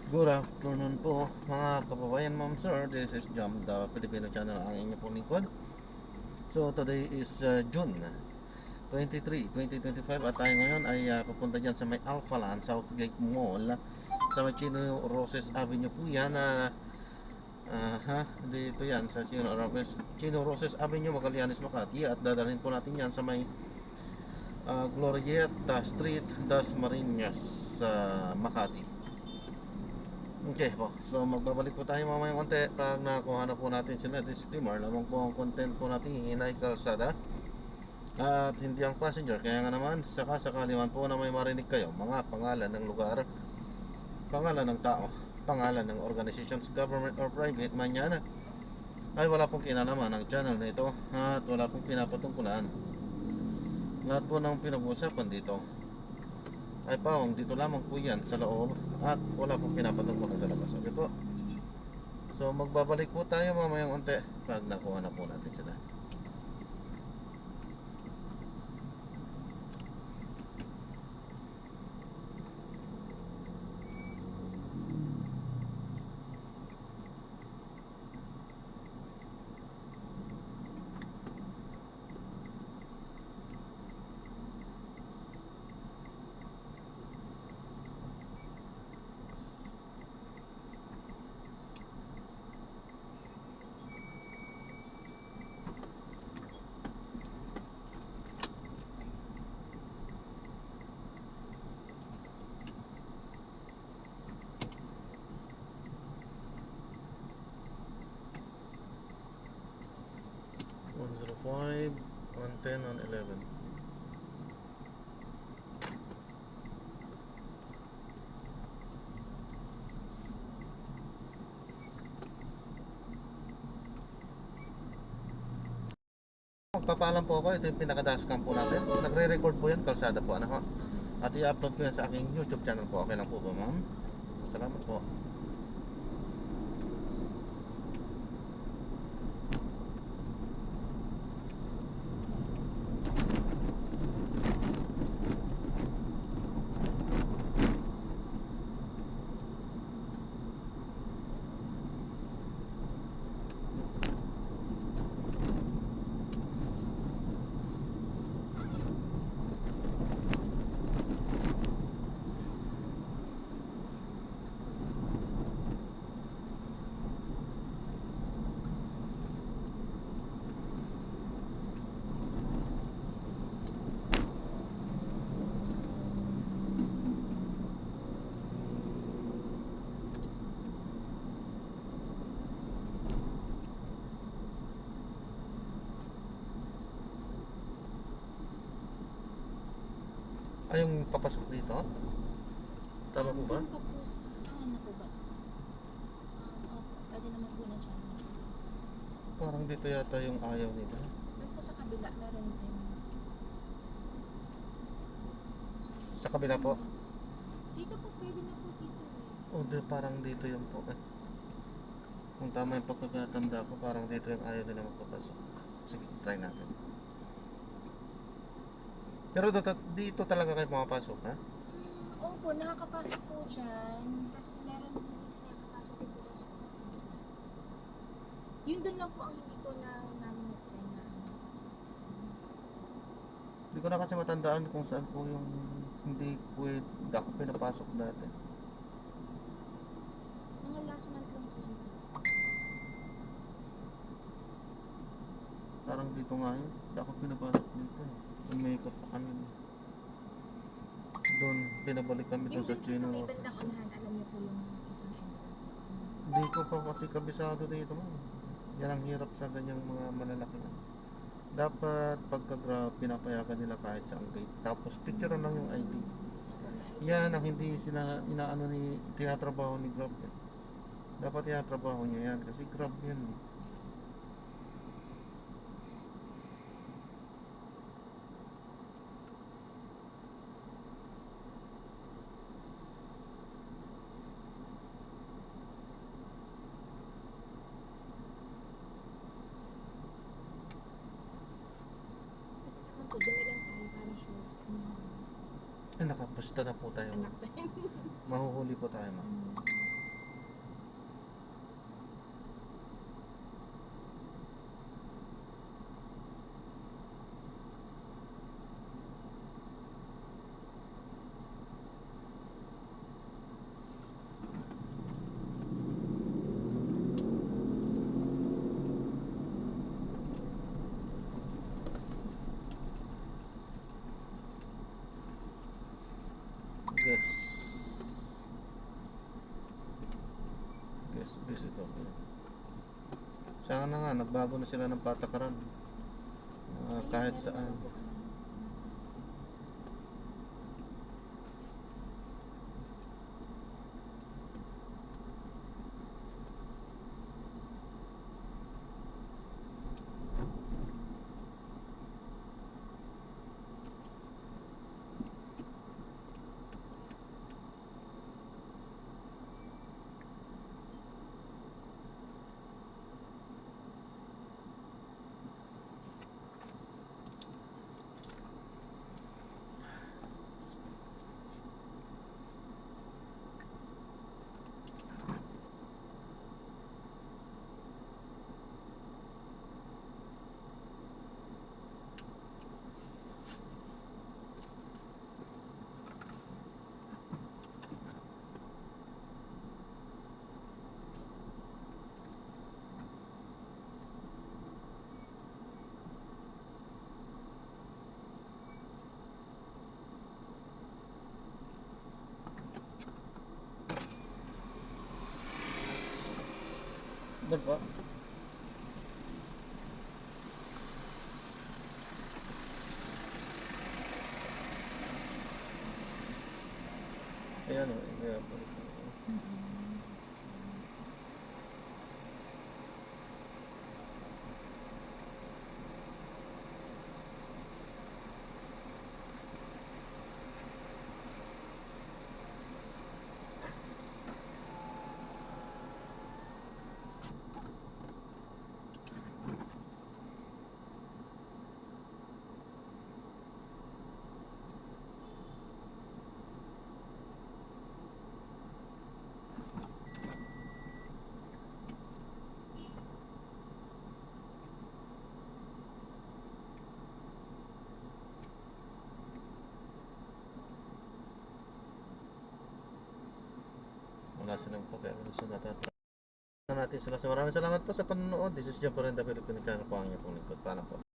Good afternoon po mga kababayan, ma'am sir. This is Jam, the Filipino channel, ang inyo pong lingkod. So today is June 23, 2025 at tayo ngayon ay papunta dyan sa may Alphaland, Southgate Mall, sa may Chino Roses Avenue po yan. Dito yan sa Chino Roses Avenue, Magallanes, Makati. At dadalhin po natin yan sa may Glorieta Street, Dasmariñas, sa Makati. Okay po, so magbabalik po tayo mamaya konti pag nakuha na po natin sila disclaimer. Lamang po ang content po natin hinay kalsada at hindi ang passenger. Kaya nga naman, sakali man po na may marinig kayo mga pangalan ng lugar, pangalan ng tao, pangalan ng organizations, government or private man yan, ay wala pong kinalaman ang channel na ito at wala pong pinapatungkulan. Lahat po ng pinag-uusapan dito ay pawang dito lamang po yan sa loob at wala pong pinapatungkulan sa labas. Okay po, so magbabalik po tayo mamayang unti pag nakuha na po natin sila. One 105, 110, 111. Magpapaalam po ako, ito yung pinaka-dashcam po natin. Nagre-record po yan, kalsada po, ano ho. At i-upload ko yan sa aking YouTube channel po. Okay lang po ba, ma'am? Salamat po. Ay, yung papasok dito? Tama po ba? Ano po ba? Pwede naman po na dyan. Parang dito yata yung ayaw nila. Doon po sa kabila, meron din. Sa kabila po? Dito po, pwede na po dito eh. O, parang dito yung po eh. Kung tama yung pagkakatanda ko, parang dito yung ayaw nila magpapasok. Sige, try natin. Pero dito talaga kayo pumapasok, ha? Opo, nakakapasok po dyan. Tapos meron din sila nakakapasok din po dyan sa yun doon lang po ang hindi ko na namin na-try na Hindi ko na kasi matandaan kung saan po yung hindi pwede ako pinapasok dati. mga last month lang po yun. Parang dito nga yun. Hindi ako pinapasok dito eh. Umikot pa kami. Doon, pinabalik kami doon Yung sa doon po sa Chino may Roses. bandang unahan, alam niyo po yung isang entrance na. Hindi ko pa kasi kabisado dito mo. Yan ang hirap sa ganyang mga malalaki na. Dapat pagka-grab, pinapayagan nila kahit sa ang gate. Tapos picture lang yung ID. Yan ang hindi sila inaano ni tinatrabaho ni Grab. Dapat tinatrabaho niya yan kasi Grab yan eh. Naman po, dyan na lang tayo para sure sa Nakapusta na po tayo. anak na yun. Mahuhuli po tayo, ma'am. Yes, visitor. Sana nga, nagbago na sila ng patakaran. Kahit Meron saan. naman po kami. Doon po. Ayan o. Ayan po. Wala silang pakialam sa natatapos natin sila. So maraming salamat po sa panonood. This is John Porenda, Filipino Channel po ang inyong lingkod. Paalam po.